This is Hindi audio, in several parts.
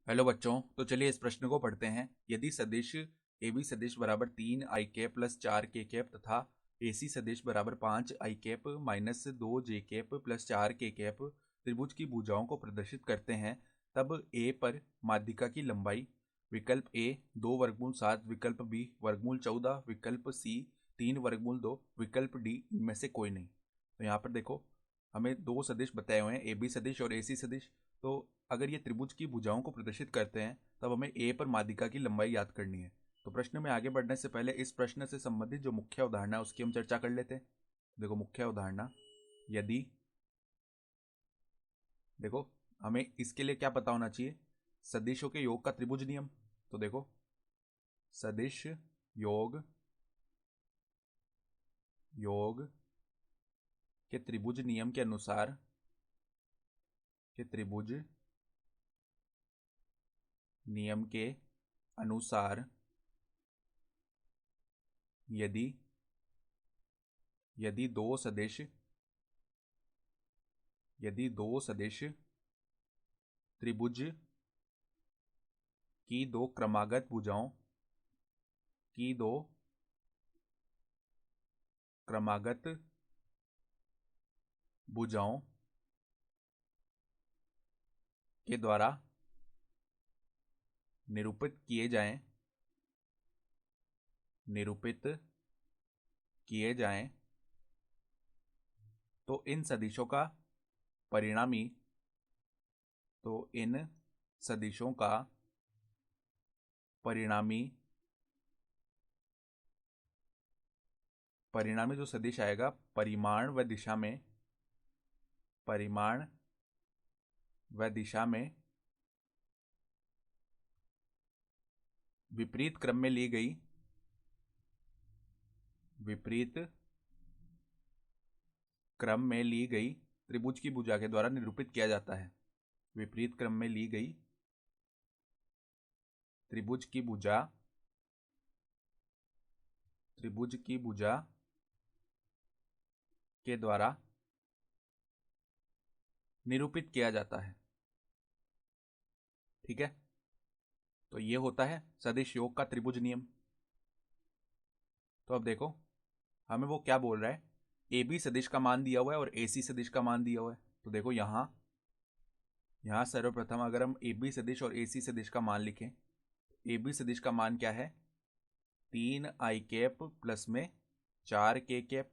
हेलो बच्चों, तो चलिए इस प्रश्न को पढ़ते हैं। यदि सदिश ए बी सदिश बराबर 3 i cap plus 4 k cap तथा ए सी सदिश बराबर 5 i cap minus 2 j cap plus 4 k cap त्रिभुज की भुजाओं को प्रदर्शित करते हैं, तब ए पर माध्यिका की लंबाई विकल्प ए 2 वर्गमूल 7, विकल्प बी वर्गमूल 14, विकल्प सी 3 वर्गमूल 2, विकल्प डी इनमें से कोई नहीं। तो यहाँ पर देखो, हमें दो सदिश बताए हुए हैं, ए बी सदिश और ए सी सदिश। तो अगर ये त्रिभुज की भुजाओं को प्रदर्शित करते हैं, तब हमें ए पर माध्यिका की लंबाई याद करनी है। तो प्रश्न में आगे बढ़ने से पहले इस प्रश्न से संबंधित जो मुख्य उदाहरण है उसकी हम चर्चा कर लेते हैं। देखो मुख्य उदाहरण, यदि देखो हमें इसके लिए क्या पता होना चाहिए, सदिशों के योग का त्रिभुज नियम। तो देखो सदिश योग योग के त्रिभुज नियम के अनुसार के त्रिभुज नियम के अनुसार यदि यदि दो सदिश त्रिभुज की दो क्रमागत भुजाओं की दो क्रमागत भुजाओं के द्वारा निरूपित किए जाएं, तो इन सदिशों का परिणामी तो इन सदिशों का परिणामी परिणामी जो सदिश आएगा परिमाण व दिशा में विपरीत क्रम में ली गई त्रिभुज की भुजा के द्वारा निरूपित किया जाता है। विपरीत क्रम में ली गई त्रिभुज की भुजा के द्वारा निरूपित किया जाता है। ठीक है, तो ये होता है सदिश योग का त्रिभुज नियम। तो अब देखो हमें वो क्या बोल रहा है, ए बी सदिश का मान दिया हुआ है और ए सी सदिश का मान दिया हुआ है। तो देखो यहां सर्वप्रथम अगर हम ए बी सदिश और ए सी सदिश का मान लिखें, ए बी सदिश का मान क्या है, 3 i कैप प्लस में 4 k कैप।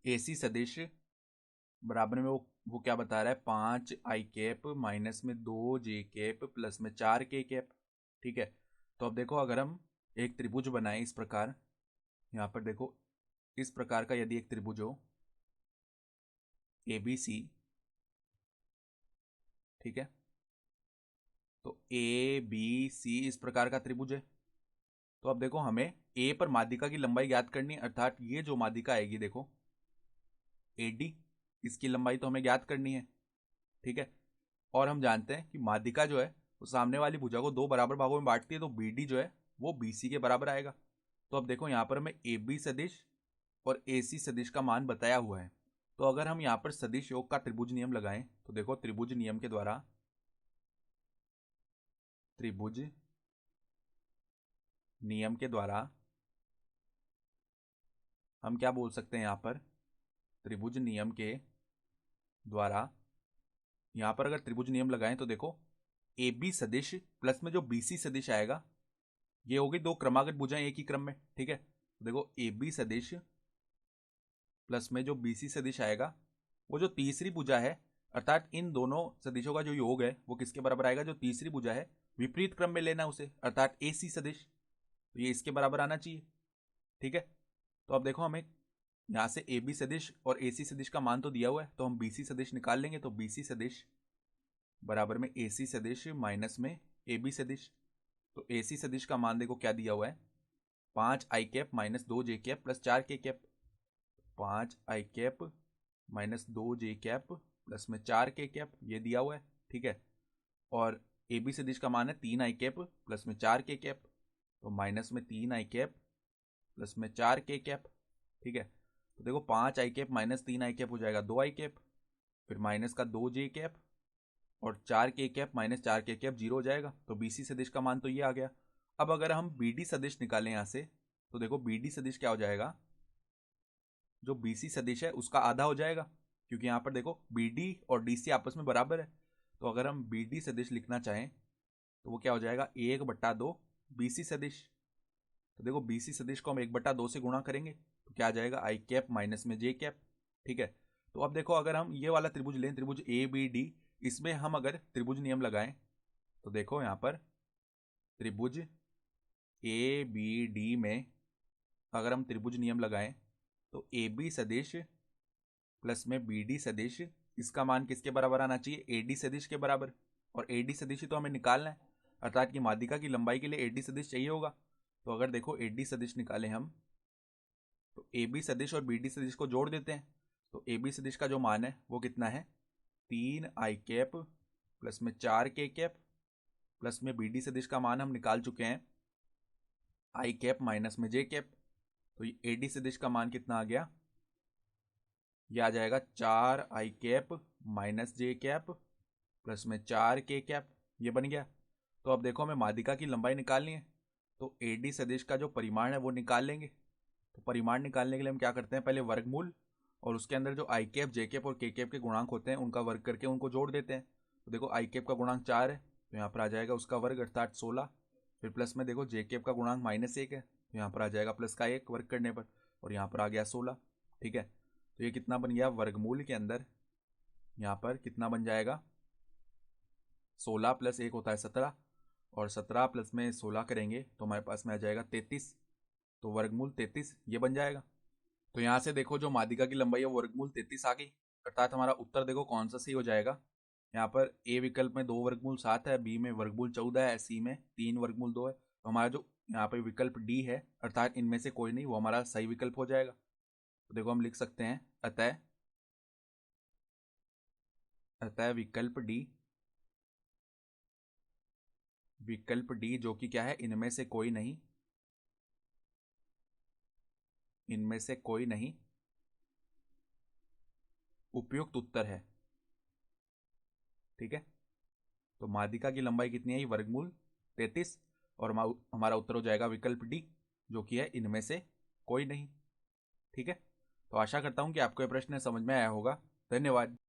ए सी सदिश बराबर में वो क्या बता रहा है, 5 i कैप माइनस में 2 j कैप प्लस में 4 k कैप। ठीक है, तो अब देखो अगर हम एक त्रिभुज बनाए इस प्रकार, यहाँ पर देखो इस प्रकार का यदि एक त्रिभुज हो ए बी सी, ठीक है, तो ए बी सी इस प्रकार का त्रिभुज है। तो अब देखो हमें ए पर माध्यिका की लंबाई ज्ञात करनी है, अर्थात ये जो माध्यिका आएगी देखो ए डी, इसकी लंबाई तो हमें ज्ञात करनी है। ठीक है, और हम जानते हैं कि माध्यिका जो है वो सामने वाली भुजा को दो बराबर भागों में बांटती है, तो बी डी जो है वो बी सी के बराबर आएगा। तो अब देखो यहाँ पर हमें ए बी सदिश और ए सी सदिश का मान बताया हुआ है। तो अगर हम यहाँ पर सदिश योग का त्रिभुज नियम लगाएं, तो देखो त्रिभुज नियम के द्वारा हम क्या बोल सकते हैं, यहाँ पर त्रिभुज नियम के द्वारा यहाँ पर अगर त्रिभुज नियम लगाएं तो देखो ए बी सदिश प्लस में जो बी सी सदिश आएगा, ये होगी दो क्रमागत भुजाएं एक ही क्रम में। ठीक है, तो देखो ए बी सदिश प्लस में जो बी सी सदिश आएगा, वो जो तीसरी भुजा है, अर्थात इन दोनों सदिशों का जो योग है वो किसके बराबर आएगा, जो तीसरी भुजा है विपरीत क्रम में लेना उसे, अर्थात ए सी सदिश, तो ये इसके बराबर आना चाहिए। ठीक है, तो अब देखो हमें यहाँ से ए बी सदिश और ए सी सदिश का मान तो दिया हुआ है, तो हम बी सी सदिश निकाल लेंगे। तो बी सी सदिश बराबर में ए सी सदिश माइनस में ए बी सदिश। तो ए सी सदिश का मान देखो क्या दिया हुआ है, 5 i cap minus 2 j cap plus 4 k cap. 5 i cap minus 2 j cap plus में 4 k कैप, ये दिया हुआ है। ठीक है, और ए बी सदिश का मान है 3 i कैप प्लस में 4 k कैप, तो माइनस में 3 i कैप प्लस में 4 k कैप। ठीक है, तो देखो 5 i cap minus 3 i cap हो जाएगा 2 i कैप, फिर माइनस का 2 j कैप और 4k माइनस 4k 0 हो जाएगा। तो BC सदिश का मान तो ये आ गया। अब अगर हम BD सदिश निकालें यहाँ से, तो देखो BD सदिश क्या हो जाएगा, जो BC सदिश है उसका आधा हो जाएगा, क्योंकि यहाँ पर देखो BD और DC आपस में बराबर है। तो अगर हम BD सदिश लिखना चाहें तो वो क्या हो जाएगा, 1/2 BC सदिश। तो देखो BC सदिश को हम 1/2 से गुणा करेंगे तो क्या आ जाएगा, I माइनस में J। ठीक है। तो अब देखो अगर हम ये वाला त्रिभुज लें, त्रिभुज ABD, इसमें हम अगर त्रिभुज नियम लगाएं तो देखो यहाँ पर त्रिभुज ABD में अगर हम त्रिभुज नियम लगाएं तो AB सदिश प्लस में BD सदिश, इसका मान किसके बराबर आना चाहिए, AD सदिश के बराबर। और AD सदिश ही तो हमें निकालना है, अर्थात कि माध्यिका की लंबाई के लिए AD सदिश चाहिए होगा। तो अगर देखो AD सदिश निकालें हम, तो AB सदिश और BD सदिश को जोड़ देते हैं। तो AB सदिश का जो मान है वो कितना है, 3I प्लस में 4K प्लस में BD सदिश का मान हम निकाल चुके हैं I माइनस में J। तो ये AD सदिश का मान कितना आ गया, यह आ जाएगा 4I माइनस J प्लस में 4K, ये बन गया। तो अब देखो हमें माध्यिका की लंबाई निकालनी है, तो AD सदिश का जो परिमाण है वो निकाल लेंगे। तो परिमाण निकालने के लिए हम क्या करते हैं, पहले वर्गमूल और उसके अंदर जो I J और K के गुणांक होते हैं उनका वर्ग करके उनको जोड़ देते हैं। तो देखो I का गुणांक 4 है तो यहाँ पर आ जाएगा उसका वर्ग अर्थात 16। फिर प्लस में देखो J का गुणांक -1 है तो यहाँ पर आ जाएगा प्लस का 1 वर्ग करने पर, और यहाँ पर आ गया 16। ठीक है। तो ये कितना बन गया, वर्गमूल के अंदर यहाँ पर कितना बन जाएगा, 16 प्लस 1 होता है 17, और 17 प्लस में 16 करेंगे तो हमारे पास में आ जाएगा 33। तो वर्गमूल 33 ये बन जाएगा। तो यहाँ से देखो जो माध्यिका की लंबाई है वर्गमूल 33 आ गई, अर्थात हमारा उत्तर देखो कौन सा सही हो जाएगा। यहाँ पर ए विकल्प में 2 वर्गमूल 7 है, बी में वर्गमूल 14 है, सी में 3 वर्गमूल 2 है। तो हमारा जो यहाँ पे विकल्प डी है अर्थात इनमें से कोई नहीं, वो हमारा सही विकल्प हो जाएगा। तो देखो हम लिख सकते हैं अतः विकल्प डी जो कि क्या है, इनमें से कोई नहीं उपयुक्त उत्तर है। ठीक है। तो माध्यिका की लंबाई कितनी है, वर्गमूल 33, और हमारा उत्तर हो जाएगा विकल्प डी जो कि है इनमें से कोई नहीं। ठीक है। तो आशा करता हूं कि आपको यह प्रश्न समझ में आया होगा। धन्यवाद।